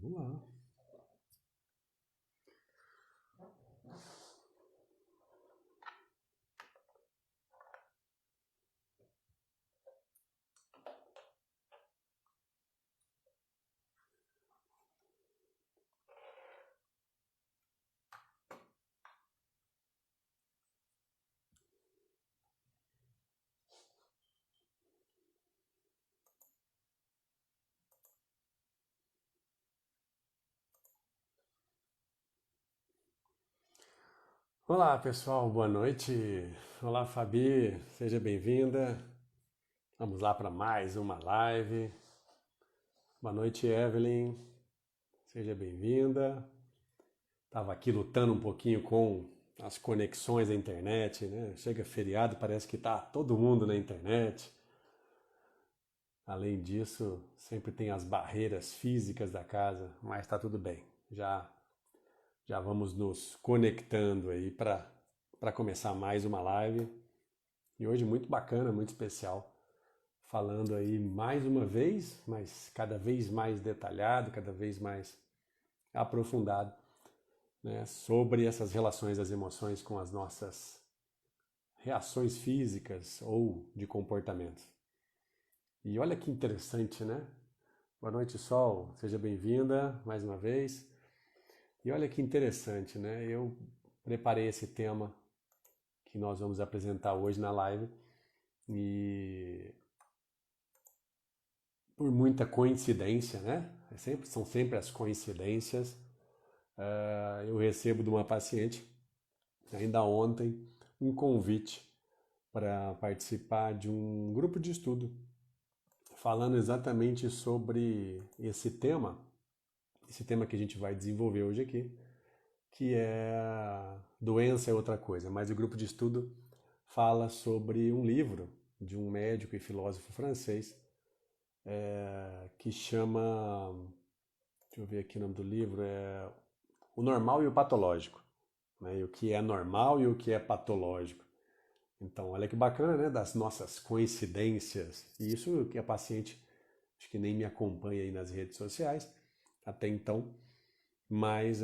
Vamos lá. Olá, pessoal, boa noite. Olá, Fabi, seja bem-vinda. Vamos lá para mais uma live. Boa noite, Evelyn, seja bem-vinda. Estava aqui lutando um pouquinho com as conexões à internet, né? Chega feriado, parece que tá todo mundo na internet. Além disso, sempre tem as barreiras físicas da casa, mas tá tudo bem. Já vamos nos conectando aí para começar mais uma live. E hoje muito bacana, muito especial, falando aí mais uma vez, mas cada vez mais detalhado, cada vez mais aprofundado, né, sobre essas relações das emoções com as nossas reações físicas ou de comportamento. E olha que interessante, né? Boa noite, Sol, seja bem-vinda mais uma vez. E olha que interessante, né? Eu preparei esse tema que nós vamos apresentar hoje na live e por muita coincidência, né? São sempre as coincidências. Eu recebo de uma paciente, ainda ontem, um convite para participar de um grupo de estudo falando exatamente sobre esse tema que a gente vai desenvolver hoje aqui, que é doença é outra coisa, mas o grupo de estudo fala sobre um livro de um médico e filósofo francês que chama, deixa eu ver aqui o nome do livro, é O Normal e o Patológico, né? E o que é normal e o que é patológico. Então, olha que bacana, né? Das nossas coincidências. E isso que a paciente, acho que nem me acompanha aí nas redes sociais até então, mas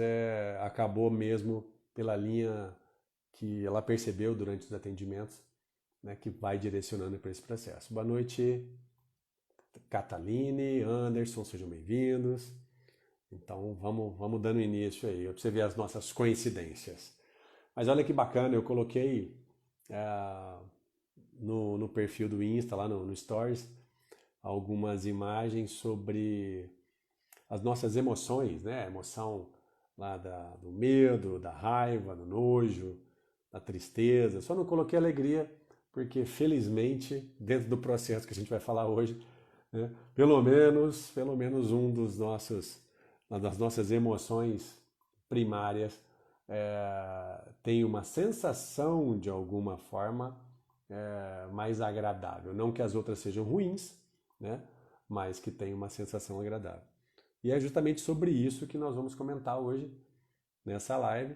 acabou mesmo pela linha que ela percebeu durante os atendimentos, né? Que vai direcionando para esse processo. Boa noite, Cataline, Anderson, sejam bem-vindos. Então, vamos dando início aí, para você ver as nossas coincidências. Mas olha que bacana, eu coloquei no perfil do Insta, lá no Stories, algumas imagens sobre as nossas emoções, né? A emoção lá do medo, da raiva, do nojo, da tristeza. Só não coloquei alegria, porque felizmente, dentro do processo que a gente vai falar hoje, né, pelo menos um das nossas emoções primárias tem uma sensação de alguma forma mais agradável. Não que as outras sejam ruins, né? Mas que tem uma sensação agradável. E é justamente sobre isso que nós vamos comentar hoje nessa live,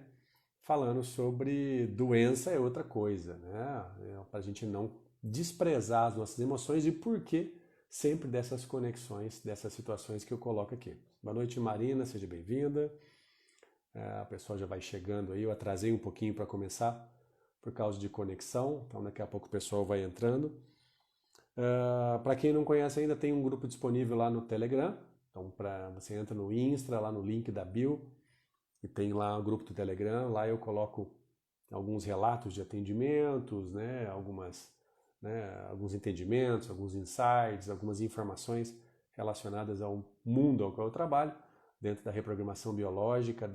falando sobre doença é outra coisa, né? Para a gente não desprezar as nossas emoções e por que sempre dessas conexões, dessas situações que eu coloco aqui. Boa noite, Marina, seja bem-vinda. A pessoa já vai chegando aí, eu atrasei um pouquinho para começar por causa de conexão, então daqui a pouco o pessoal vai entrando. Para quem não conhece ainda, tem um grupo disponível lá no Telegram, então você entra no Insta, lá no link da bio, e tem lá o grupo do Telegram, lá eu coloco alguns relatos de atendimentos, né, alguns entendimentos, alguns insights, algumas informações relacionadas ao mundo ao qual eu trabalho, dentro da reprogramação biológica,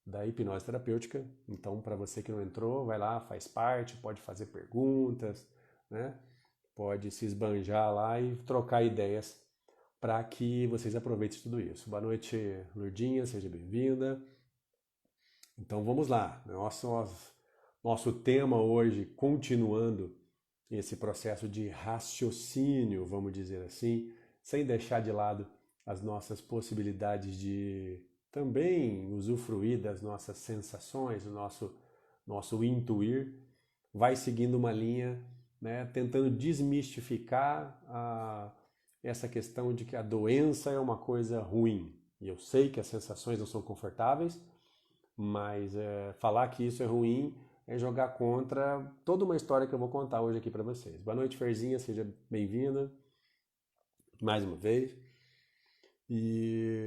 da hipnose terapêutica. Então, para você que não entrou, vai lá, faz parte, pode fazer perguntas, né? Pode se esbanjar lá e trocar ideias para que vocês aproveitem tudo isso. Boa noite, Lourdinha, seja bem-vinda. Então vamos lá. Nosso tema hoje, continuando esse processo de raciocínio, vamos dizer assim, sem deixar de lado as nossas possibilidades de também usufruir das nossas sensações, do nosso intuir, vai seguindo uma linha, né, tentando desmistificar essa questão de que a doença é uma coisa ruim, E eu sei que as sensações não são confortáveis, mas falar que isso é ruim é jogar contra toda uma história que eu vou contar hoje aqui para vocês. Boa noite, Ferzinha, seja bem-vinda mais uma vez. E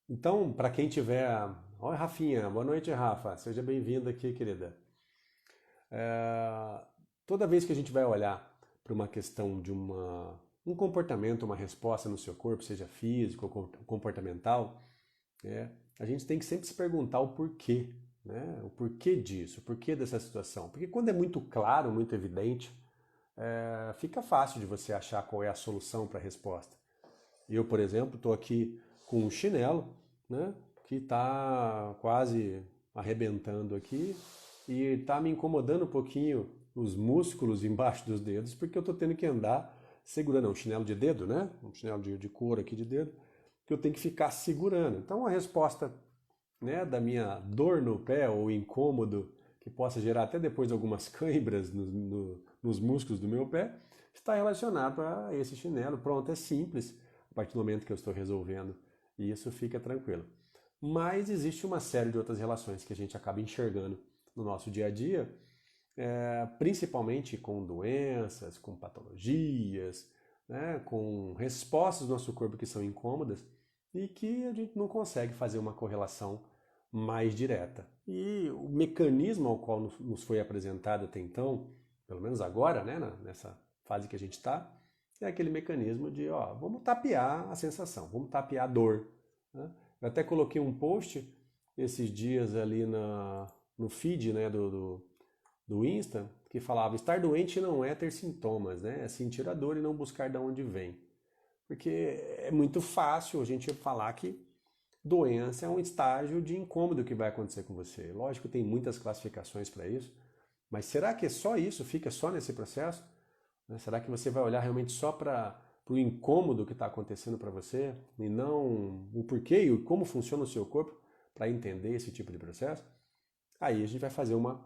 então, para quem tiver. Oi, Rafinha, boa noite, Rafa, seja bem-vinda aqui, querida. É, Toda vez que a gente vai olhar para uma questão de um comportamento, uma resposta no seu corpo, seja físico ou comportamental, a gente tem que sempre se perguntar o porquê, né? O porquê disso, o porquê dessa situação. Porque quando é muito claro, muito evidente, fica fácil de você achar qual é a solução para a resposta. Eu, por exemplo, estou aqui com um chinelo, né, que está quase arrebentando aqui e está me incomodando um pouquinho os músculos embaixo dos dedos, porque eu estou tendo que andar segurando, um chinelo de dedo, né, um chinelo de couro aqui de dedo, que eu tenho que ficar segurando. Então a resposta, né, da minha dor no pé ou incômodo, que possa gerar até depois algumas câimbras nos músculos do meu pé, está relacionado a esse chinelo. Pronto, é simples a partir do momento que eu estou resolvendo, e isso fica tranquilo. Mas existe uma série de outras relações que a gente acaba enxergando no nosso dia a dia, principalmente com doenças, com patologias, né, com respostas do nosso corpo que são incômodas e que a gente não consegue fazer uma correlação mais direta. E o mecanismo ao qual nos foi apresentado até então, pelo menos agora, né, nessa fase que a gente está, é aquele mecanismo de, ó, vamos tapear a sensação, vamos tapear a dor. Né? Eu até coloquei um post esses dias ali no feed, né, do Insta, que falava: estar doente não é ter sintomas, né? É sentir a dor e não buscar de onde vem. Porque é muito fácil a gente falar que doença é um estágio de incômodo que vai acontecer com você. Lógico, tem muitas classificações para isso, mas será que é só isso? Fica só nesse processo? Né? Será que você vai olhar realmente só para o incômodo que está acontecendo para você e não o porquê e como funciona o seu corpo para entender esse tipo de processo? Aí a gente vai fazer uma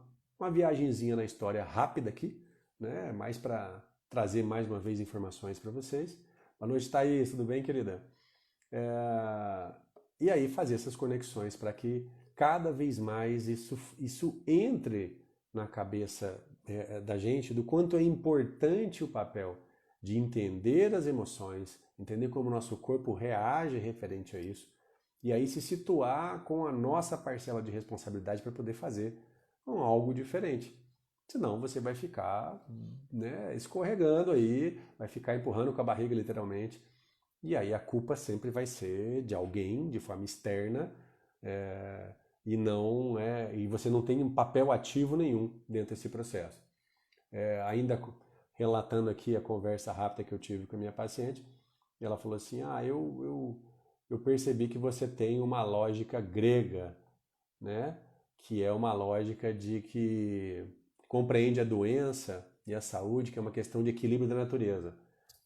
viagenzinha na história rápida aqui, né? Mais para trazer mais uma vez informações para vocês. Boa noite, Thaís, tudo bem, querida? É, E aí fazer essas conexões para que cada vez mais isso entre na cabeça da gente do quanto é importante o papel de entender as emoções, entender como o nosso corpo reage referente a isso, e aí se situar com a nossa parcela de responsabilidade para poder fazer algo diferente. Senão você vai ficar, né, escorregando aí, vai ficar empurrando com a barriga literalmente, e aí a culpa sempre vai ser de alguém, de forma externa, e não e você não tem um papel ativo nenhum dentro desse processo. Ainda relatando aqui a conversa rápida que eu tive com a minha paciente, ela falou assim: eu percebi que você tem uma lógica grega, né? Que é uma lógica de que compreende a doença e a saúde, que é uma questão de equilíbrio da natureza,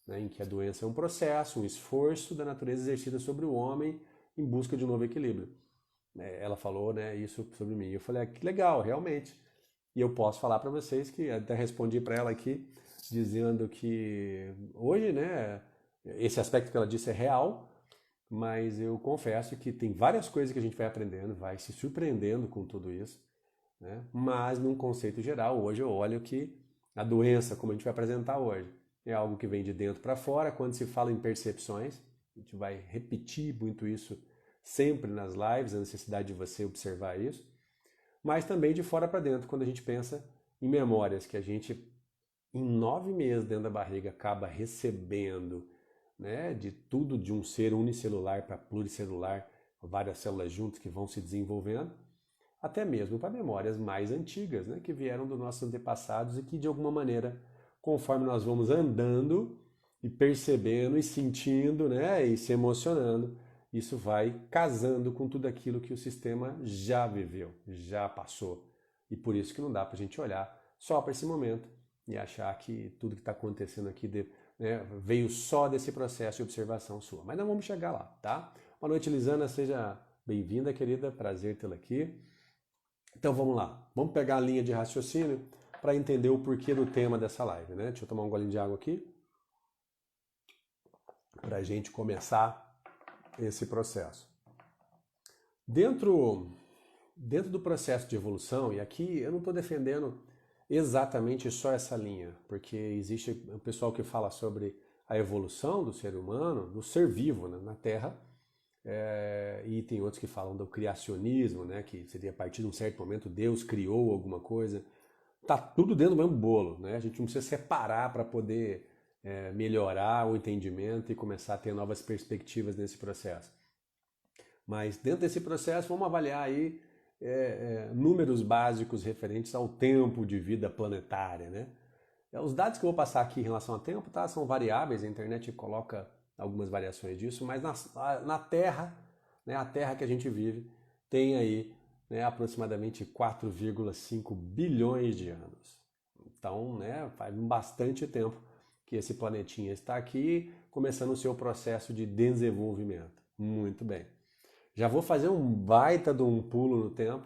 né? Em que a doença é um processo, um esforço da natureza exercida sobre o homem em busca de um novo equilíbrio. Ela falou, né, isso sobre mim. Eu falei: que legal, realmente. E eu posso falar para vocês que até respondi para ela aqui, dizendo que hoje, né, esse aspecto que ela disse é real, mas eu confesso que tem várias coisas que a gente vai aprendendo, vai se surpreendendo com tudo isso, né? Mas num conceito geral, hoje eu olho que a doença, como a gente vai apresentar hoje, é algo que vem de dentro para fora. Quando se fala em percepções, a gente vai repetir muito isso sempre nas lives, a necessidade de você observar isso, mas também de fora para dentro, quando a gente pensa em memórias que a gente, em 9 meses dentro da barriga, acaba recebendo, né, de tudo, de um ser unicelular para pluricelular, várias células juntas que vão se desenvolvendo, até mesmo para memórias mais antigas, né, que vieram dos nossos antepassados e que, de alguma maneira, conforme nós vamos andando e percebendo e sentindo, né, e se emocionando, isso vai casando com tudo aquilo que o sistema já viveu, já passou. E por isso que não dá para a gente olhar só para esse momento e achar que tudo que está acontecendo aqui veio só desse processo de observação sua. Mas não vamos chegar lá, tá? Boa noite, Lisana, seja bem-vinda, querida, prazer tê-la aqui. Então vamos lá, vamos pegar a linha de raciocínio para entender o porquê do tema dessa live, né? Deixa eu tomar um golinho de água aqui para a gente começar esse processo. Dentro do processo de evolução, e aqui eu não estou defendendo exatamente só essa linha, porque existe o pessoal que fala sobre a evolução do ser humano, do ser vivo, né, na Terra, e tem outros que falam do criacionismo, né, que seria a partir de um certo momento Deus criou alguma coisa. Tá tudo dentro do mesmo bolo, né? A gente não precisa separar para poder melhorar o entendimento e começar a ter novas perspectivas nesse processo. Mas dentro desse processo, vamos avaliar aí números básicos referentes ao tempo de vida planetária, né? Os dados que eu vou passar aqui em relação ao tempo, tá, são variáveis, a internet coloca algumas variações disso, mas na Terra, né, a Terra que a gente vive, tem aí, né, aproximadamente 4,5 bilhões de anos. Então, né, faz bastante tempo que esse planetinha está aqui, começando o seu processo de desenvolvimento. Muito bem. Já vou fazer um baita de um pulo no tempo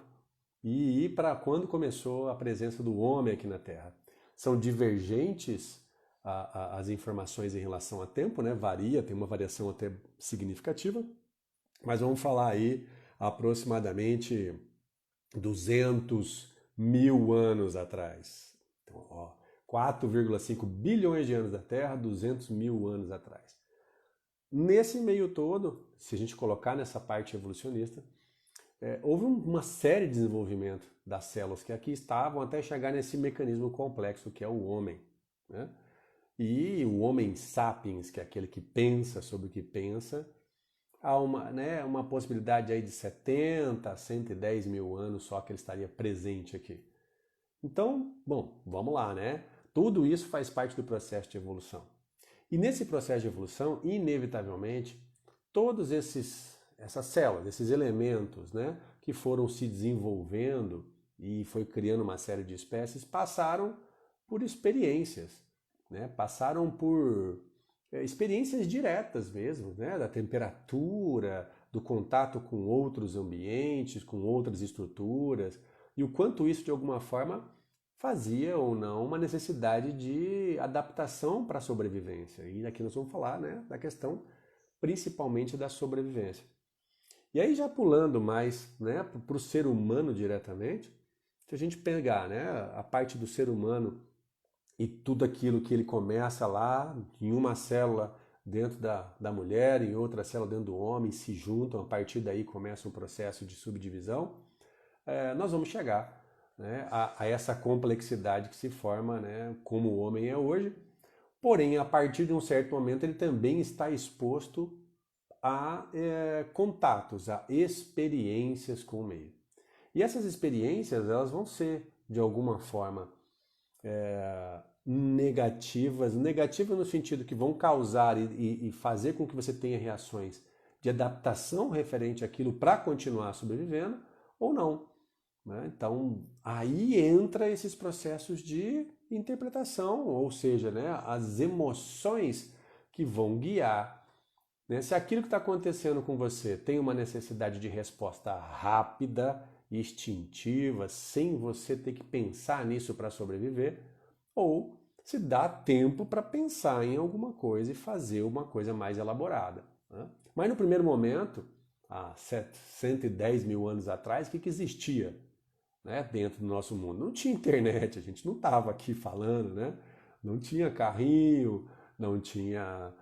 e ir para quando começou a presença do homem aqui na Terra. São divergentes as informações em relação a tempo, né? Varia, tem uma variação até significativa, mas vamos falar aí aproximadamente 200 mil anos atrás. Então, 4,5 bilhões de anos da Terra, 200 mil anos atrás. Nesse meio todo, se a gente colocar nessa parte evolucionista, houve uma série de desenvolvimento das células que aqui estavam até chegar nesse mecanismo complexo que é o homem, né? E o Homo sapiens, que é aquele que pensa sobre o que pensa, há uma possibilidade aí de 70 a 110 mil anos só que ele estaria presente aqui. Então, bom, vamos lá, né? Tudo isso faz parte do processo de evolução. E nesse processo de evolução, inevitavelmente, todos essas células, esses elementos, né, que foram se desenvolvendo e foi criando uma série de espécies, passaram por experiências, né? Passaram por experiências diretas mesmo, né? Da temperatura, do contato com outros ambientes, com outras estruturas, e o quanto isso de alguma forma fazia ou não uma necessidade de adaptação para a sobrevivência. E aqui nós vamos falar, né, da questão principalmente da sobrevivência. E aí já pulando mais, né, para o ser humano diretamente, se a gente pegar, né, a parte do ser humano e tudo aquilo que ele começa lá, em uma célula dentro da mulher, em outra célula dentro do homem, se juntam, a partir daí começa um processo de subdivisão, nós vamos chegar, né, a essa complexidade que se forma, né, como o homem é hoje. Porém, a partir de um certo momento, ele também está exposto a contatos, a experiências com o meio. E essas experiências, elas vão ser, de alguma forma, negativas no sentido que vão causar e fazer com que você tenha reações de adaptação referente àquilo para continuar sobrevivendo, ou não, né? Então, aí entra esses processos de interpretação, ou seja, né, as emoções que vão guiar, né? Se aquilo que está acontecendo com você tem uma necessidade de resposta rápida, instintiva, sem você ter que pensar nisso para sobreviver, ou se dá tempo para pensar em alguma coisa e fazer uma coisa mais elaborada, né? Mas no primeiro momento, há 110 mil anos atrás, o que existia, né, dentro do nosso mundo? Não tinha internet, a gente não estava aqui falando, né? Não tinha carrinho, não tinha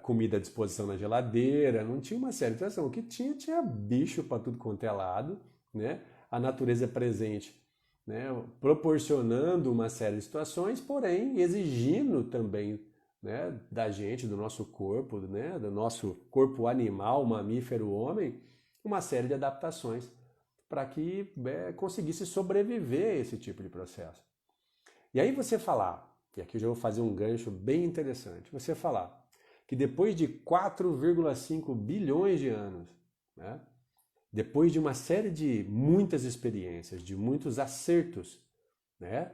comida à disposição na geladeira, não tinha uma série de situações. O que tinha bicho para tudo quanto é lado, né? A natureza presente, né, proporcionando uma série de situações, porém exigindo também, né, da gente, do nosso corpo, né, do nosso corpo animal, mamífero, homem, uma série de adaptações para que conseguisse sobreviver a esse tipo de processo. E aí você falar, e aqui eu já vou fazer um gancho bem interessante, você falar que depois de 4,5 bilhões de anos, né, depois de uma série de muitas experiências, de muitos acertos, né,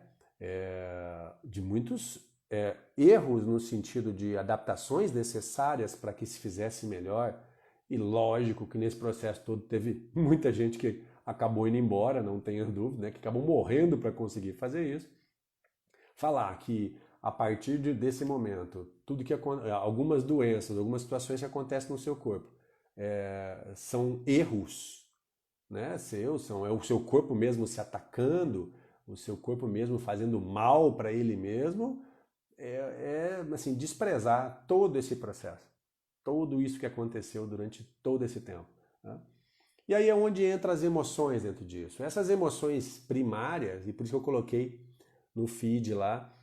de muitos erros no sentido de adaptações necessárias para que se fizesse melhor, e lógico que nesse processo todo teve muita gente que acabou indo embora, não tenha dúvida, né, que acabou morrendo para conseguir fazer isso. Falar que a partir desse momento, tudo que algumas doenças, algumas situações que acontecem no seu corpo, são erros, né, é o seu corpo mesmo se atacando, o seu corpo mesmo fazendo mal para ele mesmo, assim, desprezar todo esse processo, tudo isso que aconteceu durante todo esse tempo. Né? E aí é onde entram as emoções dentro disso. Essas emoções primárias, e por isso que eu coloquei no feed lá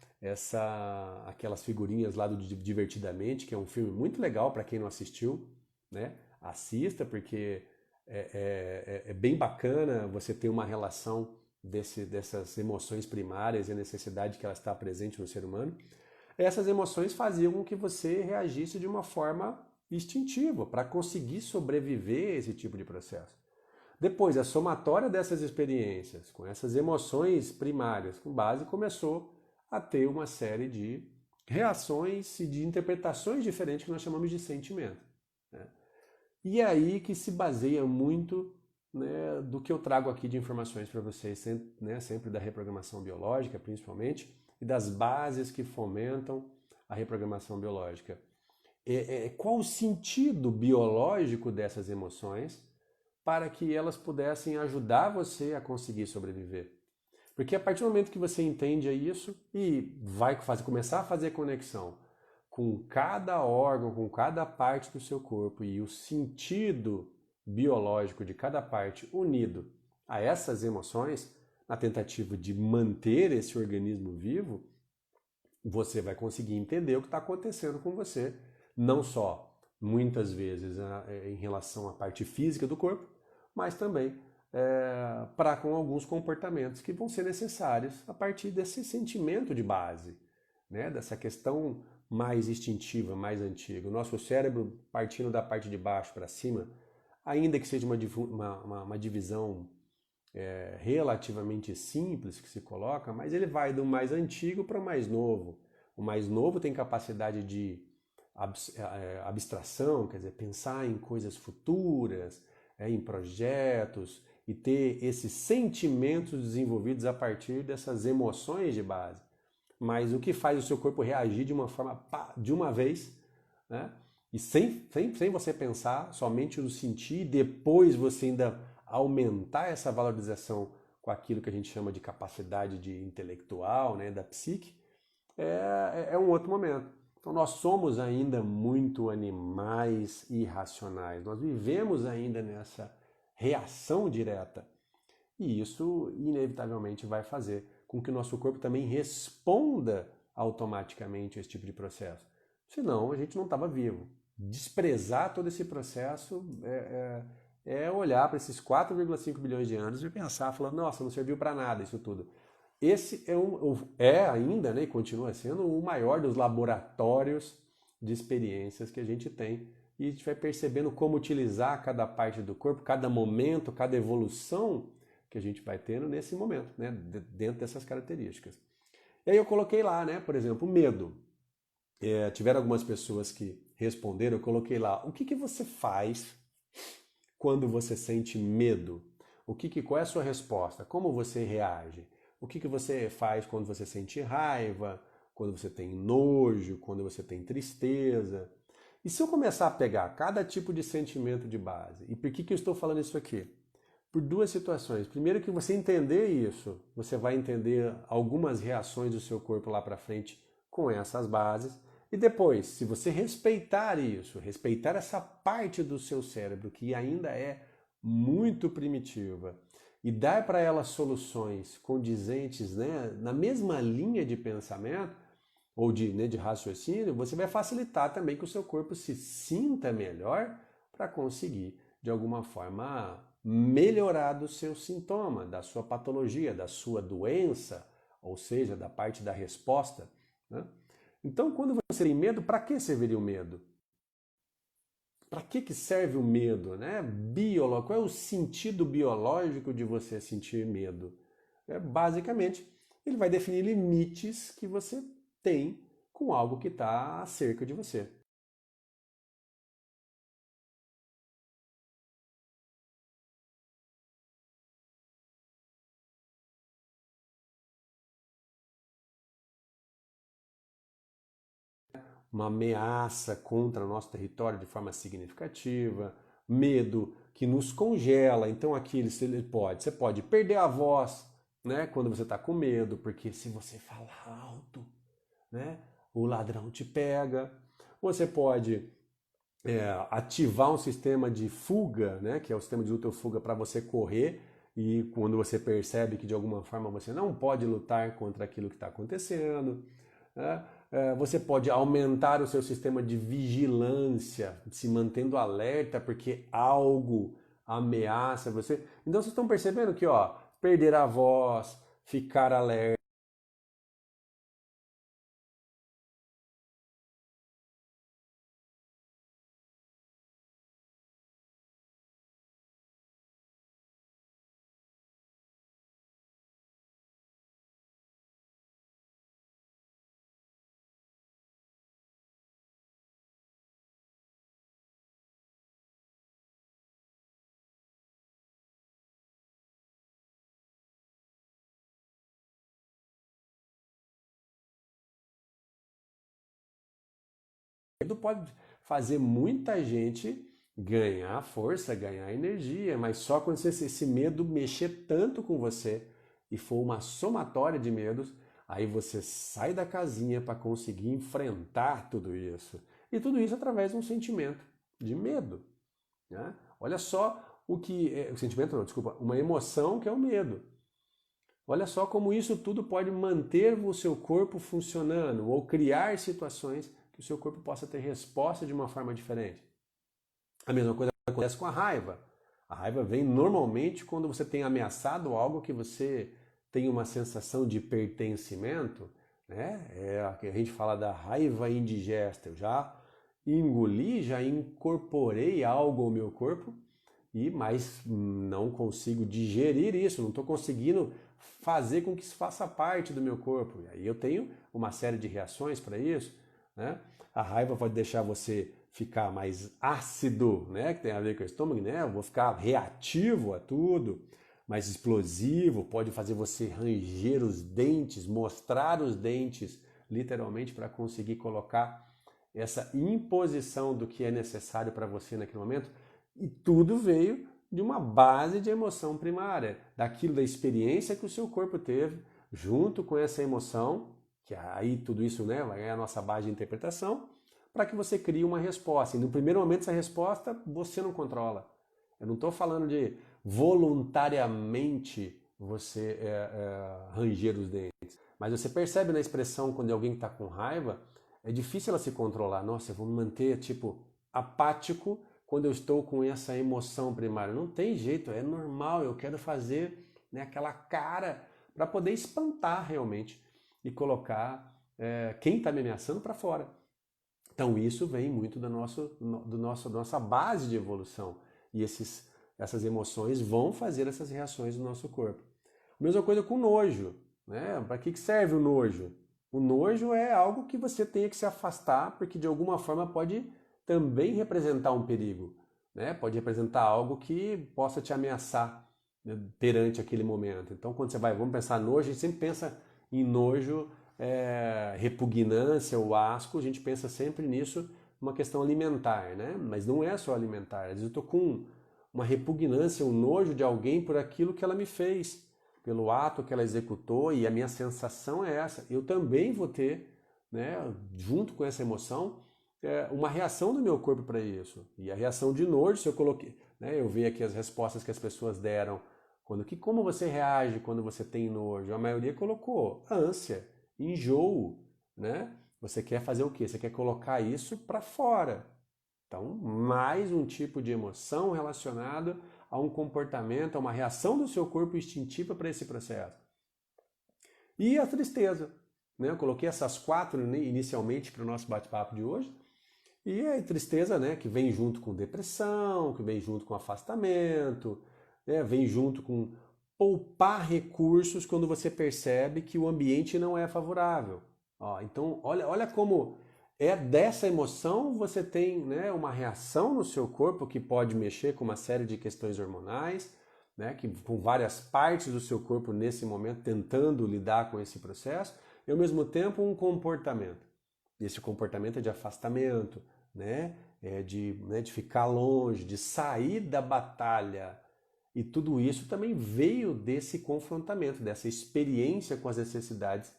aquelas figurinhas lá do Divertidamente, que é um filme muito legal para quem não assistiu, né? Assista, porque é bem bacana você ter uma relação dessas emoções primárias e a necessidade que ela está presente no ser humano. Essas emoções faziam com que você reagisse de uma forma instintiva para conseguir sobreviver a esse tipo de processo. Depois, a somatória dessas experiências, com essas emoções primárias com base, começou a ter uma série de reações e de interpretações diferentes que nós chamamos de sentimento. Né? E é aí que se baseia muito, né, do que eu trago aqui de informações para vocês, sempre da reprogramação biológica, principalmente, e das bases que fomentam a reprogramação biológica. Qual o sentido biológico dessas emoções para que elas pudessem ajudar você a conseguir sobreviver? Porque a partir do momento que você entende isso e vai começar a fazer conexão com cada órgão, com cada parte do seu corpo e o sentido biológico de cada parte unido a essas emoções, na tentativa de manter esse organismo vivo, você vai conseguir entender o que está acontecendo com você, não só muitas vezes em relação à parte física do corpo, mas também para com alguns comportamentos que vão ser necessários a partir desse sentimento de base, né? Dessa questão mais instintiva, mais antiga. O nosso cérebro, partindo da parte de baixo para cima, ainda que seja uma divisão relativamente simples que se coloca, mas ele vai do mais antigo para o mais novo. O mais novo tem capacidade de abstração, quer dizer, pensar em coisas futuras, em projetos e ter esses sentimentos desenvolvidos a partir dessas emoções de base. Mas o que faz o seu corpo reagir de uma forma, de uma vez, né? E sem você pensar, somente o sentir, depois você ainda aumentar essa valorização com aquilo que a gente chama de capacidade de intelectual, né, da psique, é um outro momento. Então nós somos ainda muito animais irracionais, nós vivemos ainda nessa reação direta. E isso inevitavelmente vai fazer com que o nosso corpo também responda automaticamente a esse tipo de processo. Senão a gente não estava vivo. Desprezar todo esse processo é olhar para esses 4,5 bilhões de anos e pensar, falando, nossa, não serviu para nada isso tudo. Esse é ainda, né, e continua sendo o maior dos laboratórios de experiências que a gente tem. E a gente vai percebendo como utilizar cada parte do corpo, cada momento, cada evolução que a gente vai tendo nesse momento, né, dentro dessas características. E aí eu coloquei lá, né, por exemplo, medo. Tiveram algumas pessoas que responderam, eu coloquei lá, o que você faz quando você sente medo? Qual é a sua resposta? Como você reage? O que você faz quando você sente raiva, quando você tem nojo, quando você tem tristeza? E se eu começar a pegar cada tipo de sentimento de base, e por que eu estou falando isso aqui? Por duas situações. Primeiro, que você entender isso, você vai entender algumas reações do seu corpo lá para frente com essas bases. E depois, se você respeitar isso, respeitar essa parte do seu cérebro que ainda é muito primitiva e dar para ela soluções condizentes, né, na mesma linha de pensamento ou de raciocínio, você vai facilitar também que o seu corpo se sinta melhor para conseguir, de alguma forma, melhorar do seu sintoma, da sua patologia, da sua doença, ou seja, da parte da resposta. Né? Então, quando você tem medo, para que serviria o medo? Para que serve o medo? Né? Qual é o sentido biológico de você sentir medo? Basicamente, ele vai definir limites que você tem com algo que está acerca de você. Uma ameaça contra o nosso território de forma significativa, medo que nos congela. Então aqui você pode perder a voz, né, quando você está com medo, porque se você falar alto, né, o ladrão te pega. Você pode ativar um sistema de fuga, né, que é o sistema de luta ou fuga para você correr, e quando você percebe que de alguma forma você não pode lutar contra aquilo que está acontecendo, né? Você pode aumentar o seu sistema de vigilância, se mantendo alerta porque algo ameaça você. Então vocês estão percebendo que, ó, perder a voz, ficar alerta. Medo pode fazer muita gente ganhar força, ganhar energia, mas só quando esse medo mexer tanto com você e for uma somatória de medos, aí você sai da casinha para conseguir enfrentar tudo isso. E tudo isso através de um sentimento de medo, né? Olha só o que o sentimento não, desculpa, uma emoção que é o medo. Olha só como isso tudo pode manter o seu corpo funcionando ou criar situações que o seu corpo possa ter resposta de uma forma diferente. A mesma coisa acontece com a raiva. A raiva vem normalmente quando você tem ameaçado algo que você tem uma sensação de pertencimento, né? É a que a gente fala da raiva indigesta. Eu já engoli, já incorporei algo ao meu corpo mas não consigo digerir isso, não estou conseguindo fazer com que isso faça parte do meu corpo. E aí eu tenho uma série de reações para isso, né? A raiva pode deixar você ficar mais ácido, né? Que tem a ver com o estômago, né? Eu vou ficar reativo a tudo, mais explosivo, pode fazer você ranger os dentes, mostrar os dentes, literalmente, para conseguir colocar essa imposição do que é necessário para você naquele momento. E tudo veio de uma base de emoção primária, daquilo da experiência que o seu corpo teve, junto com essa emoção, que aí tudo isso, né, é a nossa base de interpretação, para que você crie uma resposta. E no primeiro momento essa resposta você não controla. Eu não estou falando de voluntariamente você ranger os dentes, mas você percebe na expressão quando alguém está com raiva, é difícil ela se controlar. Nossa, eu vou me manter tipo apático quando eu estou com essa emoção primária. Não tem jeito, é normal, eu quero fazer, né, aquela cara para poder espantar realmente e colocar quem está me ameaçando para fora. Então isso vem muito da nossa base de evolução. E essas emoções vão fazer essas reações no nosso corpo. Mesma coisa com nojo, né? Para que serve o nojo? O nojo é algo que você tenha que se afastar, porque de alguma forma pode também representar um perigo, né? Pode representar algo que possa te ameaçar, né, perante aquele momento. Então, quando você vai, vamos pensar nojo, a gente sempre pensa em nojo, repugnância ou asco, a gente pensa sempre nisso, uma questão alimentar, né? Mas não é só alimentar. Às vezes eu estou com uma repugnância, um nojo de alguém por aquilo que ela me fez, pelo ato que ela executou, e a minha sensação é essa. Eu também vou ter, né, junto com essa emoção, uma reação do meu corpo para isso. E a reação de nojo, se eu coloquei, né, eu vi aqui as respostas que as pessoas deram, como você reage quando você tem nojo? A maioria colocou ânsia, enjoo, né? Você quer fazer o quê? Você quer colocar isso para fora. Então, mais um tipo de emoção relacionado a um comportamento, a uma reação do seu corpo instintiva para esse processo. E a tristeza, né? Eu coloquei essas 4 inicialmente para o nosso bate-papo de hoje. E a tristeza, né, que vem junto com depressão, que vem junto com afastamento, né, vem junto com poupar recursos quando você percebe que o ambiente não é favorável. Ó, então, olha como dessa emoção você tem, né, uma reação no seu corpo que pode mexer com uma série de questões hormonais, né, com várias partes do seu corpo nesse momento tentando lidar com esse processo, e ao mesmo tempo um comportamento. E esse comportamento é de afastamento, né? de ficar longe, de sair da batalha. E tudo isso também veio desse confrontamento, dessa experiência com as necessidades,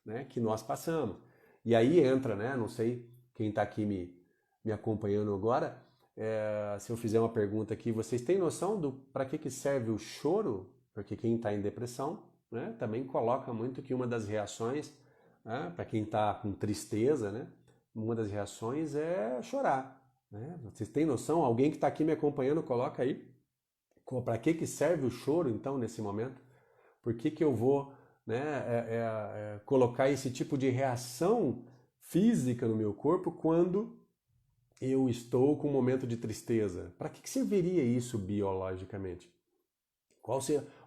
né, que nós passamos. E aí entra, né, não sei quem está aqui me acompanhando agora, se eu fizer uma pergunta aqui, vocês têm noção do para que serve o choro? Porque quem está em depressão, né, também coloca muito que uma das reações, né, para quem está com tristeza, né, uma das reações é chorar. Né? Vocês têm noção? Alguém que está aqui me acompanhando, coloca aí. Para que serve o choro, então, nesse momento? Por que eu vou, né, colocar esse tipo de reação física no meu corpo quando eu estou com um momento de tristeza? Para que serviria isso biologicamente?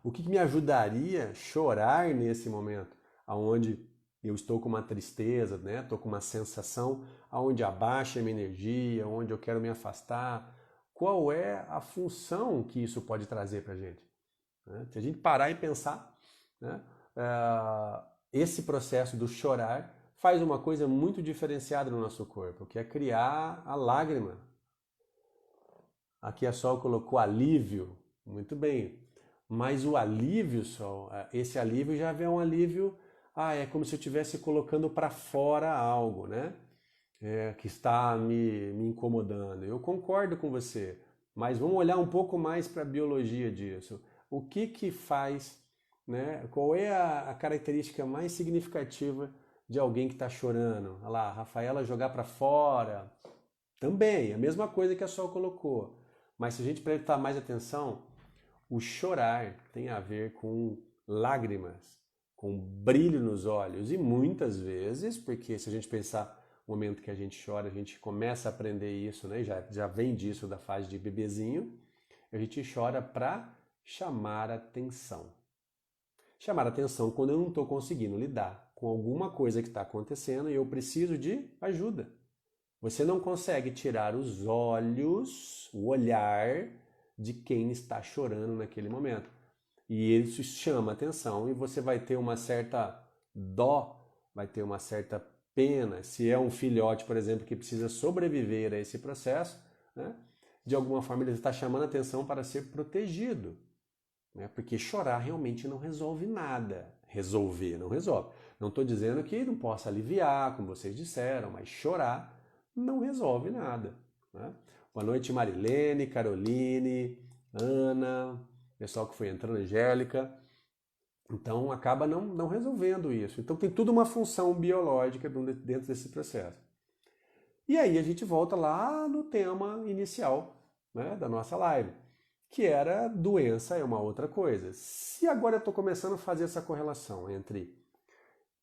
O que me ajudaria a chorar nesse momento, aonde eu estou com uma tristeza, né? Estou com uma sensação aonde abaixa a minha energia, onde eu quero me afastar? Qual é a função que isso pode trazer para a gente? Né? Se a gente parar e pensar, né? Esse processo do chorar faz uma coisa muito diferenciada no nosso corpo, que é criar a lágrima. Aqui a Sol colocou alívio, muito bem, mas o alívio, Sol, esse alívio já vem um alívio, é como se eu estivesse colocando para fora algo, né? Que está me incomodando. Eu concordo com você, mas vamos olhar um pouco mais para a biologia disso. O que faz, né? Qual é a característica mais significativa de alguém que está chorando? Olha lá, a Rafaela jogar para fora. Também, a mesma coisa que a Sol colocou. Mas se a gente prestar mais atenção, o chorar tem a ver com lágrimas, com brilho nos olhos. E muitas vezes, porque se a gente pensar no momento que a gente chora, a gente começa a aprender isso, né? Já vem disso da fase de bebezinho. A gente chora para chamar atenção. Chamar atenção quando eu não estou conseguindo lidar com alguma coisa que está acontecendo e eu preciso de ajuda. Você não consegue tirar os olhos, o olhar de quem está chorando naquele momento. E isso chama atenção e você vai ter uma certa dó, vai ter uma certa pena. Se é um filhote, por exemplo, que precisa sobreviver a esse processo, né? De alguma forma ele está chamando atenção para ser protegido. Né? Porque chorar realmente não resolve nada. Resolver não resolve. Não estou dizendo que não possa aliviar, como vocês disseram, mas chorar não resolve nada. Né? Boa noite, Marilene, Caroline, Ana, pessoal que foi entrando, Angélica. Então acaba não resolvendo isso. Então tem tudo uma função biológica dentro desse processo. E aí a gente volta lá no tema inicial, né, da nossa live, que era doença é uma outra coisa. Se agora eu estou começando a fazer essa correlação entre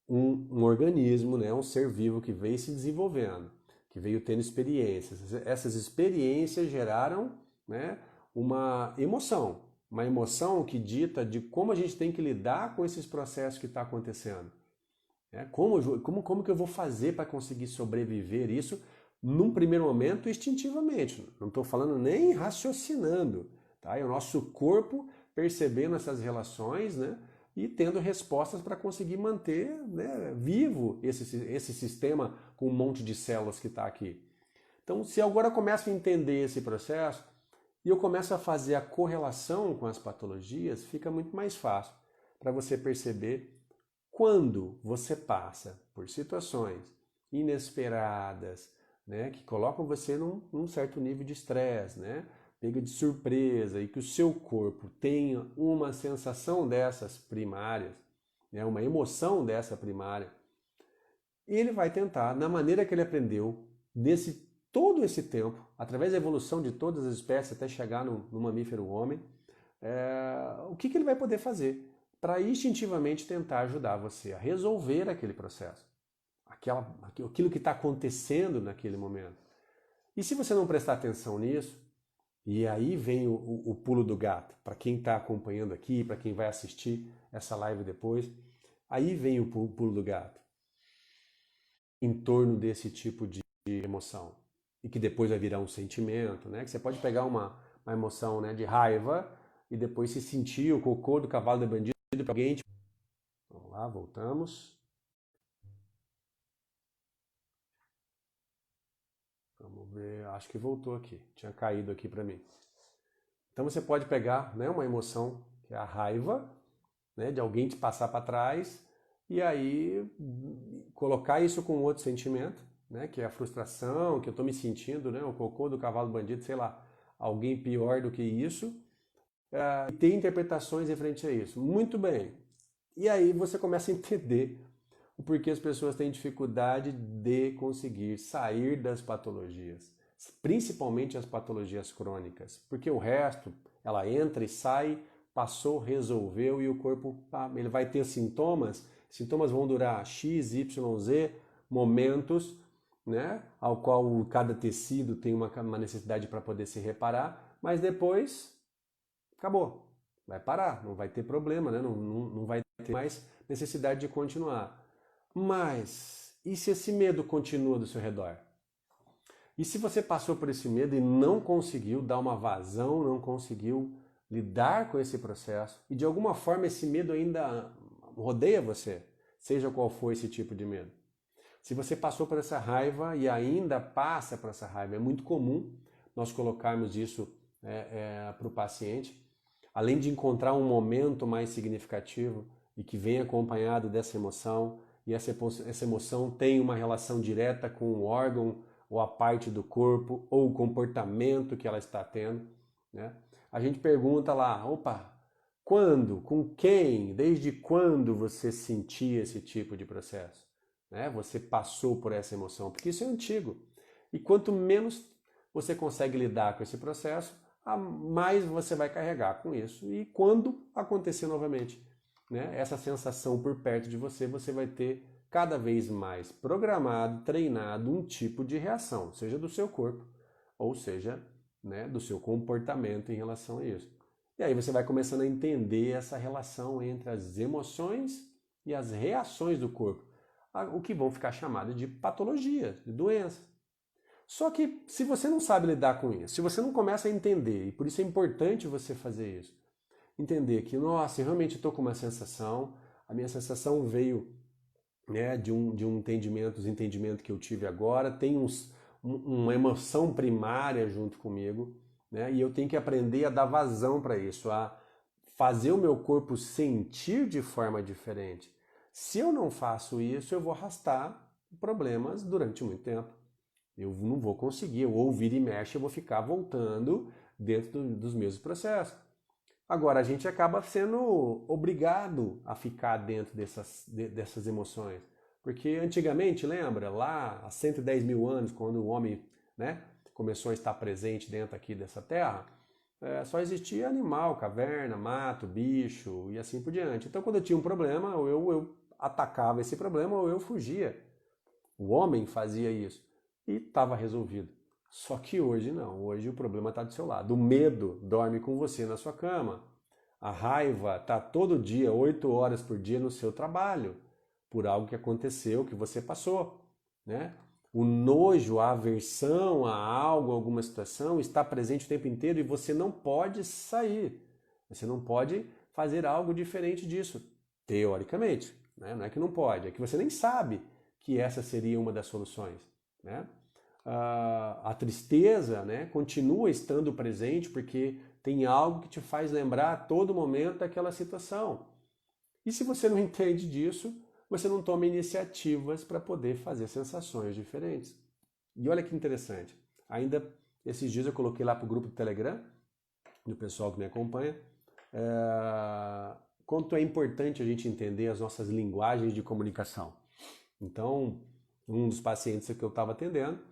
um organismo, né, um ser vivo que veio se desenvolvendo, que veio tendo experiências. Essas experiências geraram, né, uma emoção que dita de como a gente tem que lidar com esses processos que está acontecendo. Como que eu vou fazer para conseguir sobreviver isso num primeiro momento instintivamente? Não estou falando nem raciocinando. Tá? É o nosso corpo percebendo essas relações, né, e tendo respostas para conseguir manter, né, vivo esse sistema com um monte de células que está aqui. Então, se agora eu começo a entender esse processo e eu começo a fazer a correlação com as patologias, fica muito mais fácil para você perceber quando você passa por situações inesperadas, né, que colocam você num certo nível de estresse, né, pega de surpresa e que o seu corpo tenha uma sensação dessas primárias, né, uma emoção dessa primária, ele vai tentar, na maneira que ele aprendeu, todo esse tempo, através da evolução de todas as espécies até chegar no mamífero homem, o que ele vai poder fazer para instintivamente tentar ajudar você a resolver aquele processo, aquilo que está acontecendo naquele momento. E se você não prestar atenção nisso, e aí vem o pulo do gato, para quem está acompanhando aqui, para quem vai assistir essa live depois, aí vem o pulo do gato, em torno desse tipo de emoção, e que depois vai virar um sentimento, né? Que você pode pegar uma emoção, né, de raiva e depois se sentir o cocô do cavalo de bandido para alguém. Vamos lá, voltamos. Vamos ver, acho que voltou aqui. Tinha caído aqui para mim. Então você pode pegar, né, uma emoção que é a raiva, né, de alguém te passar para trás e aí colocar isso com outro sentimento, né, que é a frustração, que eu estou me sentindo, né, o cocô do cavalo bandido, sei lá, alguém pior do que isso, e ter interpretações referente a isso. Muito bem. E aí você começa a entender o porquê as pessoas têm dificuldade de conseguir sair das patologias, principalmente as patologias crônicas, porque o resto, ela entra e sai, passou, resolveu e o corpo, ele vai ter sintomas vão durar X, Y, Z, momentos, né, ao qual cada tecido tem uma necessidade para poder se reparar, mas depois acabou, vai parar, não vai ter problema, né, não vai ter mais necessidade de continuar. Mas, e se esse medo continua do seu redor? E se você passou por esse medo e não conseguiu dar uma vazão, não conseguiu lidar com esse processo, e de alguma forma esse medo ainda rodeia você, seja qual for esse tipo de medo. Se você passou por essa raiva e ainda passa por essa raiva, é muito comum nós colocarmos isso para o paciente, além de encontrar um momento mais significativo e que vem acompanhado dessa emoção, e essa emoção tem uma relação direta com o órgão ou a parte do corpo ou o comportamento que ela está tendo, né? A gente pergunta lá, opa, quando, com quem, desde quando você sentia esse tipo de processo? Né? Você passou por essa emoção, porque isso é antigo. E quanto menos você consegue lidar com esse processo, mais você vai carregar com isso. E quando acontecer novamente, né, essa sensação por perto de você, você vai ter cada vez mais programado, treinado um tipo de reação, seja do seu corpo, ou seja, né, do seu comportamento em relação a isso. E aí você vai começando a entender essa relação entre as emoções e as reações do corpo, o que vão ficar chamadas de patologias, de doenças. Só que se você não sabe lidar com isso, se você não começa a entender, e por isso é importante você fazer isso, entender que, nossa, eu realmente estou com uma sensação, a minha sensação veio, né, de um entendimento que eu tive agora, tem uma emoção primária junto comigo, né, e eu tenho que aprender a dar vazão para isso, a fazer o meu corpo sentir de forma diferente. Se eu não faço isso, eu vou arrastar problemas durante muito tempo. Eu não vou conseguir, ou vira e mexe, eu vou ficar voltando dentro dos mesmos processos. Agora, a gente acaba sendo obrigado a ficar dentro dessas emoções. Porque antigamente, lembra, lá há 110 mil anos, quando o homem, né, começou a estar presente dentro aqui dessa terra, só existia animal, caverna, mato, bicho e assim por diante. Então, quando eu tinha um problema, ou eu atacava esse problema ou eu fugia. O homem fazia isso e estava resolvido. Só que hoje não, hoje o problema está do seu lado. O medo dorme com você na sua cama. A raiva está todo dia, 8 horas por dia no seu trabalho, por algo que aconteceu, que você passou, né? O nojo, a aversão a algo, a alguma situação está presente o tempo inteiro e você não pode sair. Você não pode fazer algo diferente disso, teoricamente, né? Não é que não pode, é que você nem sabe que essa seria uma das soluções, né? A tristeza, né, continua estando presente porque tem algo que te faz lembrar a todo momento daquela situação. E se você não entende disso, você não toma iniciativas para poder fazer sensações diferentes. E olha que interessante, ainda esses dias eu coloquei lá para o grupo do Telegram, do pessoal que me acompanha, quanto é importante a gente entender as nossas linguagens de comunicação. Então, um dos pacientes que eu estava atendendo,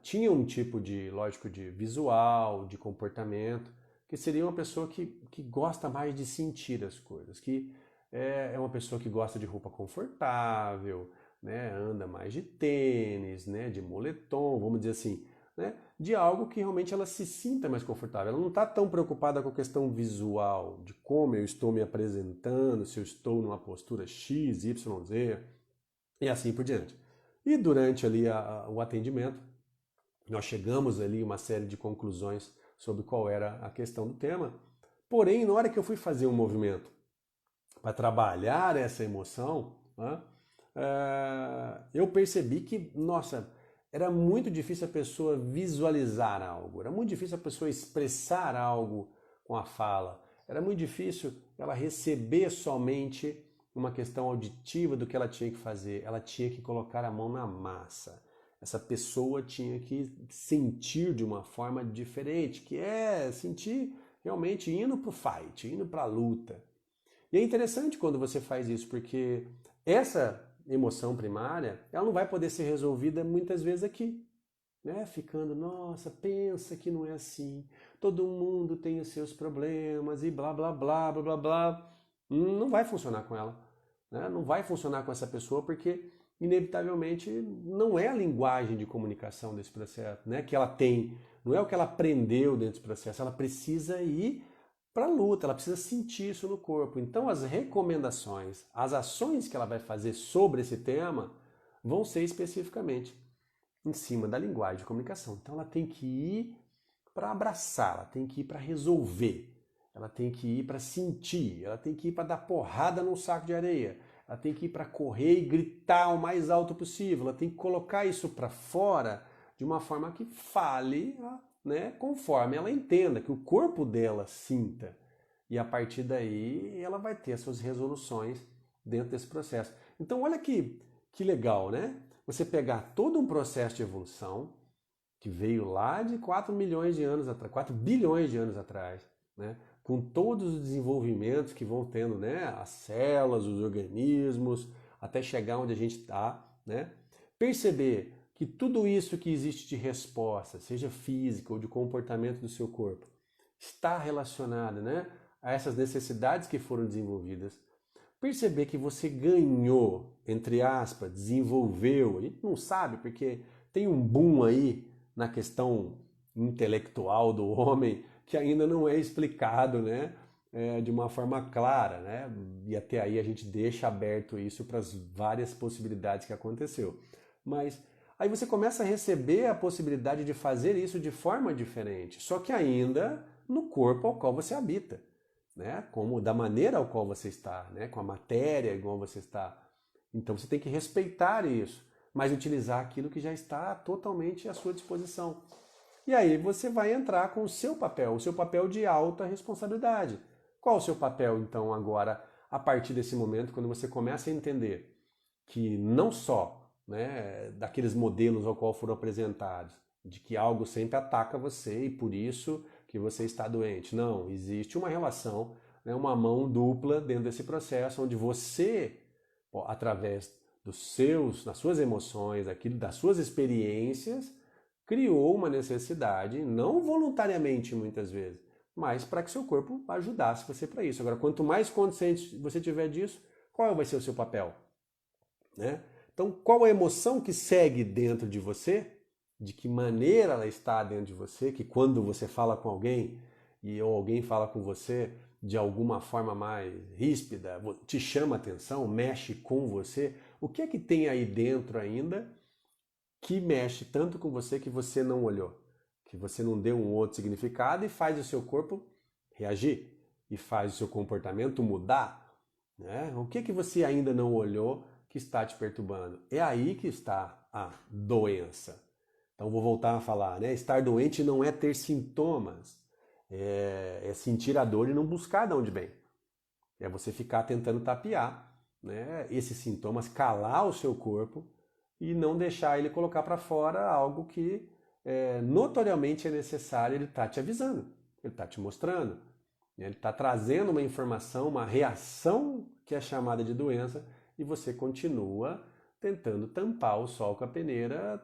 tinha um tipo de, lógico, de visual, de comportamento, que seria uma pessoa que gosta mais de sentir as coisas, que é uma pessoa que gosta de roupa confortável, né, anda mais de tênis, né, de moletom, vamos dizer assim, né, de algo que realmente ela se sinta mais confortável. Ela não está tão preocupada com a questão visual, de como eu estou me apresentando, se eu estou numa postura X, Y, Z, e assim por diante. E durante ali o atendimento, nós chegamos ali a uma série de conclusões sobre qual era a questão do tema. Porém, na hora que eu fui fazer um movimento para trabalhar essa emoção, né, eu percebi que, nossa, era muito difícil a pessoa visualizar algo, era muito difícil a pessoa expressar algo com a fala, era muito difícil ela receber somente uma questão auditiva do que ela tinha que fazer, ela tinha que colocar a mão na massa. Essa pessoa tinha que sentir de uma forma diferente, que é sentir realmente indo para o fight, indo para a luta. E é interessante quando você faz isso, porque essa emoção primária, ela não vai poder ser resolvida muitas vezes aqui, né? Ficando, nossa, pensa que não é assim, todo mundo tem os seus problemas e blá blá blá blá blá blá. Não vai funcionar com ela, né? Não vai funcionar com essa pessoa porque inevitavelmente não é a linguagem de comunicação desse processo, né? Que ela tem, não é o que ela aprendeu dentro desse processo, ela precisa ir para a luta, ela precisa sentir isso no corpo. Então as recomendações, as ações que ela vai fazer sobre esse tema vão ser especificamente em cima da linguagem de comunicação. Então ela tem que ir para abraçar, ela tem que ir para resolver, ela tem que ir para sentir, ela tem que ir para dar porrada num saco de areia, ela tem que ir para correr e gritar o mais alto possível, ela tem que colocar isso para fora de uma forma que fale, né, conforme ela entenda, que o corpo dela sinta. E a partir daí ela vai ter as suas resoluções dentro desse processo. Então olha que legal, né? Você pegar todo um processo de evolução que veio lá de 4 milhões de anos atrás, 4 bilhões de anos atrás, né? Com todos os desenvolvimentos que vão tendo, né? As células, os organismos, até chegar onde a gente está, né? Perceber que tudo isso que existe de resposta, seja física ou de comportamento do seu corpo, está relacionado, né, a essas necessidades que foram desenvolvidas. Perceber que você ganhou, entre aspas, desenvolveu, a gente não sabe porque tem um boom aí na questão intelectual do homem que ainda não é explicado, né, de uma forma clara, né, e até aí a gente deixa aberto isso para as várias possibilidades que aconteceu. Mas aí você começa a receber a possibilidade de fazer isso de forma diferente, só que ainda no corpo ao qual você habita, né? Como da maneira ao qual você está, né? Com a matéria igual você está. Então você tem que respeitar isso, mas utilizar aquilo que já está totalmente à sua disposição. E aí você vai entrar com o seu papel de alta responsabilidade. Qual o seu papel então agora, a partir desse momento, quando você começa a entender que não só, né, daqueles modelos ao qual foram apresentados, de que algo sempre ataca você e por isso que você está doente. Não, existe uma relação, né, uma mão dupla dentro desse processo, onde você, através das suas emoções, das suas experiências, criou uma necessidade, não voluntariamente muitas vezes, mas para que seu corpo ajudasse você para isso. Agora, quanto mais consciente você tiver disso, qual vai ser o seu papel? Né? Então, qual a emoção que segue dentro de você? De que maneira ela está dentro de você? Que quando você fala com alguém ou alguém fala com você de alguma forma mais ríspida, te chama atenção, mexe com você, o que é que tem aí dentro ainda que mexe tanto com você que você não olhou? Que você não deu um outro significado e faz o seu corpo reagir e faz o seu comportamento mudar? Né? O que é que você ainda não olhou que está te perturbando? É aí que está a doença. Então vou voltar a falar, né? Estar doente não é ter sintomas, é sentir a dor e não buscar de onde vem. É você ficar tentando tapear, né, esses sintomas, calar o seu corpo e não deixar ele colocar para fora algo que notoriamente é necessário. Ele está te avisando, ele está te mostrando, ele está trazendo uma informação, uma reação que é chamada de doença e você continua tentando tampar o sol com a peneira,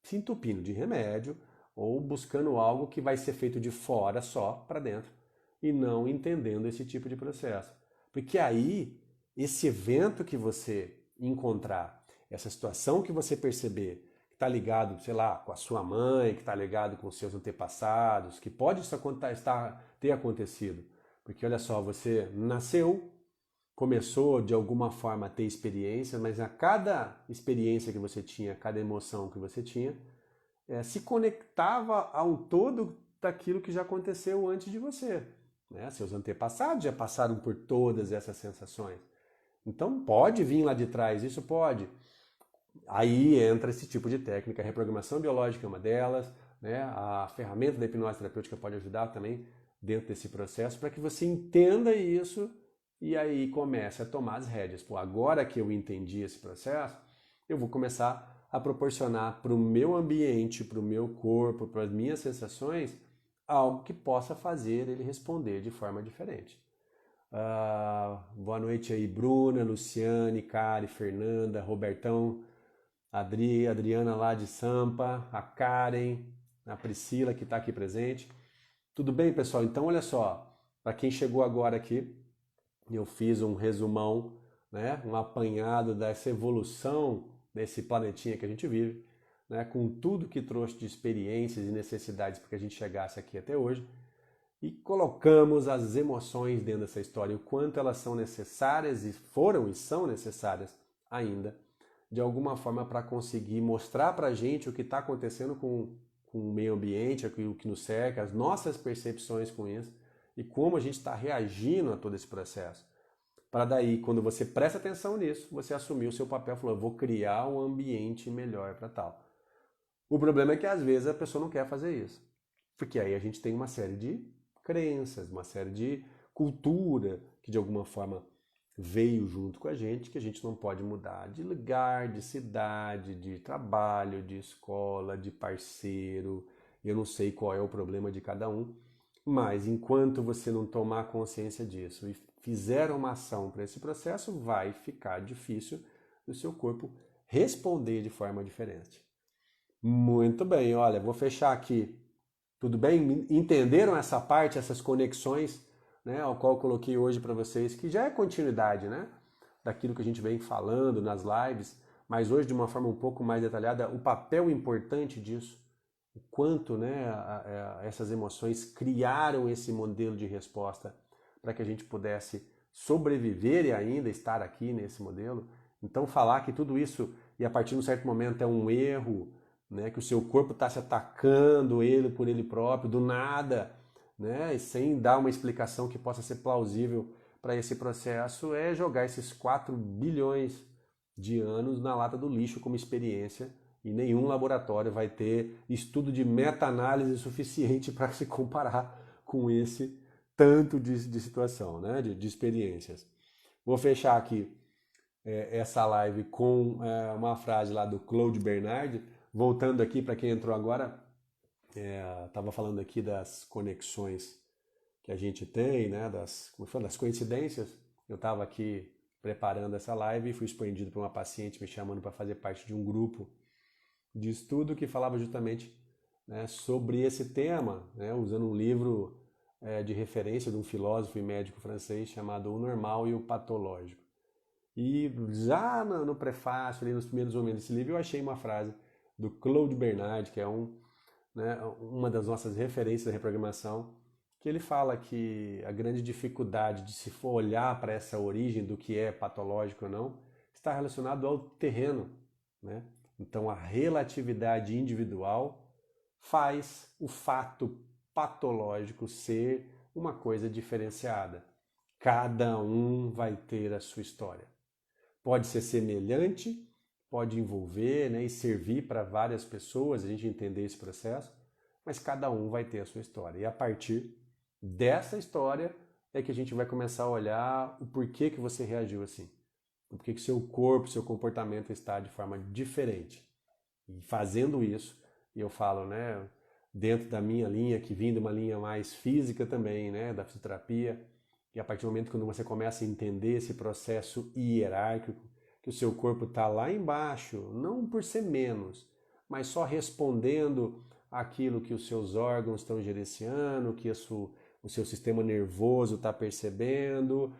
se entupindo de remédio ou buscando algo que vai ser feito de fora só para dentro e não entendendo esse tipo de processo. Porque aí, esse evento que você encontrar, essa situação que você perceber, que está ligado, sei lá, com a sua mãe, que está ligado com os seus antepassados, que pode ter acontecido. Porque olha só, você nasceu, começou de alguma forma a ter experiência, mas a cada experiência que você tinha, cada emoção que você tinha, se conectava a um todo daquilo que já aconteceu antes de você. Né? Seus antepassados já passaram por todas essas sensações. Então pode vir lá de trás, isso pode. Aí entra esse tipo de técnica, a reprogramação biológica é uma delas, né? A ferramenta da hipnose terapêutica pode ajudar também dentro desse processo para que você entenda isso e aí comece a tomar as rédeas. Pô, agora que eu entendi esse processo, eu vou começar a proporcionar para o meu ambiente, para o meu corpo, para as minhas sensações, algo que possa fazer ele responder de forma diferente. Boa noite aí, Bruna, Luciane, Kari, Fernanda, Robertão, Adriana lá de Sampa, a Karen, a Priscila que está aqui presente. Tudo bem, pessoal? Então, olha só, para quem chegou agora aqui, eu fiz um resumão, né, um apanhado dessa evolução desse planetinha que a gente vive, né, com tudo que trouxe de experiências e necessidades para que a gente chegasse aqui até hoje. E colocamos as emoções dentro dessa história, o quanto elas são necessárias e foram e são necessárias ainda, de alguma forma, para conseguir mostrar para a gente o que está acontecendo com o meio ambiente, o que nos cerca, as nossas percepções com isso e como a gente está reagindo a todo esse processo. Para daí, quando você presta atenção nisso, você assumir o seu papel e falar, eu vou criar um ambiente melhor para tal. O problema é que às vezes a pessoa não quer fazer isso, porque aí a gente tem uma série de crenças, uma série de cultura que de alguma forma veio junto com a gente, que a gente não pode mudar de lugar, de cidade, de trabalho, de escola, de parceiro. Eu não sei qual é o problema de cada um, mas enquanto você não tomar consciência disso e fizer uma ação para esse processo, vai ficar difícil do seu corpo responder de forma diferente. Muito bem, olha, vou fechar aqui. Tudo bem? Entenderam essa parte, essas conexões, né, ao qual eu coloquei hoje para vocês, que já é continuidade, né, daquilo que a gente vem falando nas lives, mas hoje de uma forma um pouco mais detalhada, o papel importante disso, o quanto, né, essas emoções criaram esse modelo de resposta para que a gente pudesse sobreviver e ainda estar aqui nesse modelo. Então falar que tudo isso, e a partir de um certo momento é um erro, né, que o seu corpo está se atacando ele por ele próprio, do nada, né, e sem dar uma explicação que possa ser plausível para esse processo, é jogar esses 4 bilhões de anos na lata do lixo como experiência, e nenhum laboratório vai ter estudo de meta-análise suficiente para se comparar com esse tanto de situação, né, de experiências. Vou fechar aqui essa live com uma frase lá do Claude Bernard. Voltando aqui para quem entrou agora, estava falando aqui das conexões que a gente tem, né, das coincidências. Eu estava aqui preparando essa live e fui expandido por uma paciente me chamando para fazer parte de um grupo de estudo que falava justamente, né, sobre esse tema, né, usando um livro de referência de um filósofo e médico francês chamado O Normal e o Patológico. E já no prefácio, ali nos primeiros momentos desse livro, eu achei uma frase do Claude Bernard, que é né, uma das nossas referências da reprogramação, que ele fala que a grande dificuldade de se for olhar para essa origem do que é patológico ou não está relacionado ao terreno, né? Então a relatividade individual faz o fato patológico ser uma coisa diferenciada. Cada um vai ter a sua história. Pode ser semelhante, pode envolver, né, e servir para várias pessoas, a gente entender esse processo, mas cada um vai ter a sua história. E a partir dessa história é que a gente vai começar a olhar o porquê que você reagiu assim. O porquê que seu corpo, seu comportamento está de forma diferente. E fazendo isso, e eu falo, né, dentro da minha linha, que vem de uma linha mais física também, né, da fisioterapia, e a partir do momento que você começa a entender esse processo hierárquico, que o seu corpo está lá embaixo, não por ser menos, mas só respondendo aquilo que os seus órgãos estão gerenciando, que o seu sistema nervoso está percebendo,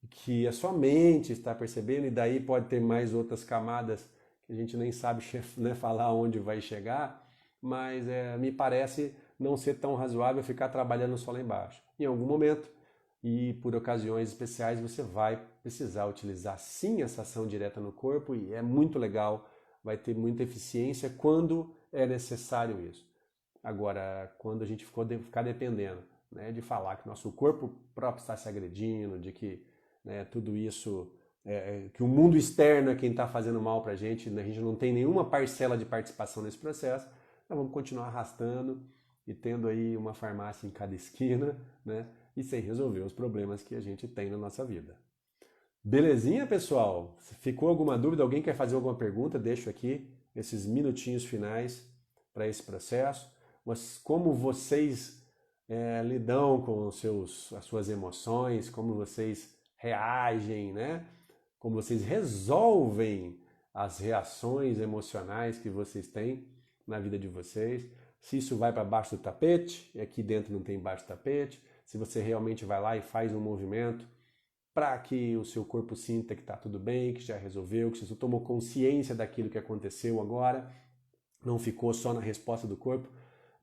que a sua mente está percebendo, e daí pode ter mais outras camadas que a gente nem sabe, né, falar onde vai chegar, mas me parece não ser tão razoável ficar trabalhando só lá embaixo. Em algum momento, e por ocasiões especiais, você vai precisar utilizar sim essa ação direta no corpo, e é muito legal, vai ter muita eficiência quando é necessário isso. Agora, quando a gente ficar dependendo, né, de falar que nosso corpo próprio está se agredindo, de que, né, tudo isso que o mundo externo é quem está fazendo mal para a gente não tem nenhuma parcela de participação nesse processo, nós vamos continuar arrastando e tendo aí uma farmácia em cada esquina, né? E sem resolver os problemas que a gente tem na nossa vida. Belezinha, pessoal? Se ficou alguma dúvida, alguém quer fazer alguma pergunta, deixo aqui esses minutinhos finais para esse processo. Mas como vocês lidam com as suas emoções, como vocês reagem, né? Como vocês resolvem as reações emocionais que vocês têm na vida de vocês. Se isso vai para baixo do tapete, e aqui dentro não tem baixo do tapete, se você realmente vai lá e faz um movimento para que o seu corpo sinta que está tudo bem, que já resolveu, que você tomou consciência daquilo que aconteceu agora, não ficou só na resposta do corpo,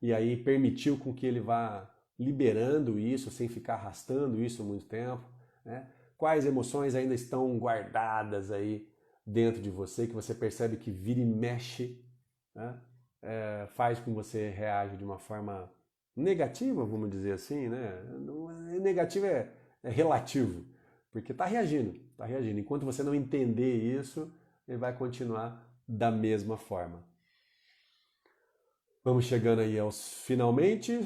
e aí permitiu com que ele vá liberando isso, sem ficar arrastando isso muito tempo, né? Quais emoções ainda estão guardadas aí dentro de você, que você percebe que vira e mexe, né? Faz com que você reage de uma forma negativa, vamos dizer assim, né? Negativo é relativo, porque está reagindo, está reagindo. Enquanto você não entender isso, ele vai continuar da mesma forma. Vamos chegando aí aos finalmente.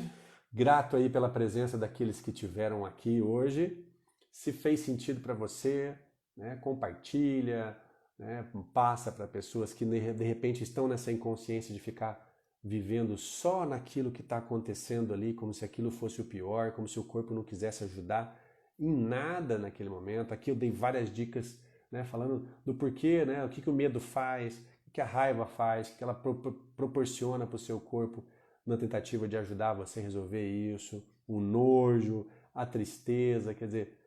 Grato aí pela presença daqueles que tiveram aqui hoje. Se fez sentido para você, né, compartilha, né, passa para pessoas que de repente estão nessa inconsciência de ficar vivendo só naquilo que está acontecendo ali, como se aquilo fosse o pior, como se o corpo não quisesse ajudar em nada naquele momento. Aqui eu dei várias dicas, né, falando do porquê, né, o que o medo faz, o que a raiva faz, o que ela proporciona para o seu corpo na tentativa de ajudar você a resolver isso, o nojo, a tristeza, quer dizer,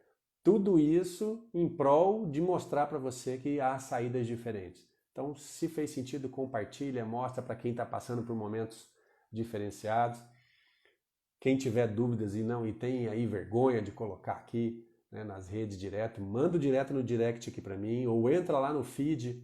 tudo isso em prol de mostrar para você que há saídas diferentes. Então, se fez sentido, compartilha, mostra para quem está passando por momentos diferenciados. Quem tiver dúvidas e tem aí vergonha de colocar aqui, né, nas redes direto, manda direto no direct aqui para mim, ou entra lá no feed,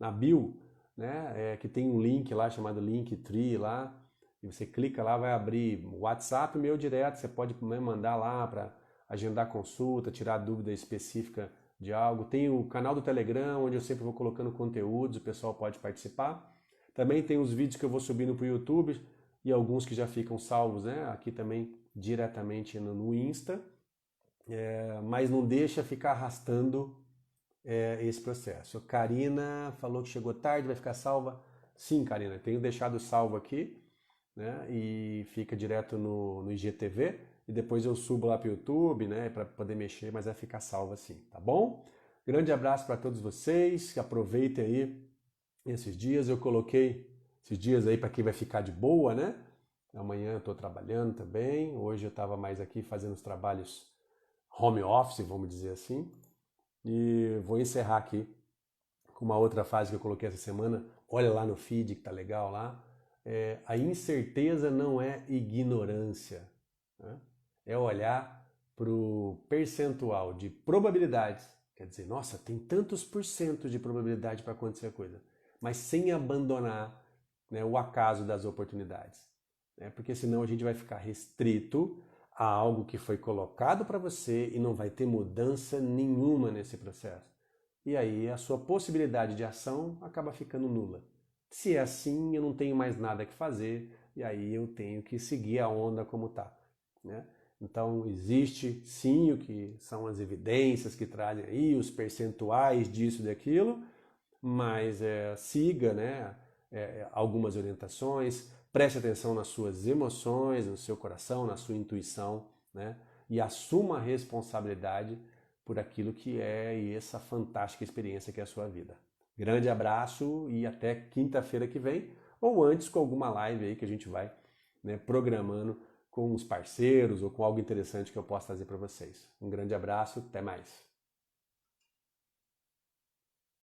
na bio, né, que tem um link lá chamado Linktree lá, e você clica lá, vai abrir o WhatsApp meu direto, você pode mandar lá para agendar consulta, tirar dúvida específica de algo. Tem o canal do Telegram, onde eu sempre vou colocando conteúdos, o pessoal pode participar. Também tem os vídeos que eu vou subindo para o YouTube e alguns que já ficam salvos, né? Aqui também diretamente no Insta. Mas não deixa ficar arrastando esse processo. A Karina falou que chegou tarde, vai ficar salva. Sim, Karina, tenho deixado salvo aqui, né? E fica direto no IGTV. E depois eu subo lá para o YouTube, né, para poder mexer, mas vai ficar salvo assim, tá bom? Grande abraço para todos vocês, aproveitem aí esses dias. Eu coloquei esses dias aí para quem vai ficar de boa, né? Amanhã eu estou trabalhando também, hoje eu estava mais aqui fazendo os trabalhos home office, vamos dizer assim. E vou encerrar aqui com uma outra frase que eu coloquei essa semana. Olha lá no feed que tá legal lá. A incerteza não é ignorância, né? É olhar para o percentual de probabilidades. Quer dizer, nossa, tem tantos por cento de probabilidade para acontecer a coisa. Mas sem abandonar, né, o acaso das oportunidades. Né? Porque senão a gente vai ficar restrito a algo que foi colocado para você e não vai ter mudança nenhuma nesse processo. E aí a sua possibilidade de ação acaba ficando nula. Se é assim, eu não tenho mais nada que fazer e aí eu tenho que seguir a onda como está, né? Então, existe sim o que são as evidências que trazem aí, os percentuais disso e daquilo, mas siga, né, algumas orientações, preste atenção nas suas emoções, no seu coração, na sua intuição, né, e assuma a responsabilidade por aquilo que é essa fantástica experiência que é a sua vida. Grande abraço e até quinta-feira que vem, ou antes com alguma live aí que a gente vai, né, programando com os parceiros ou com algo interessante que eu possa trazer para vocês. Um grande abraço, até mais.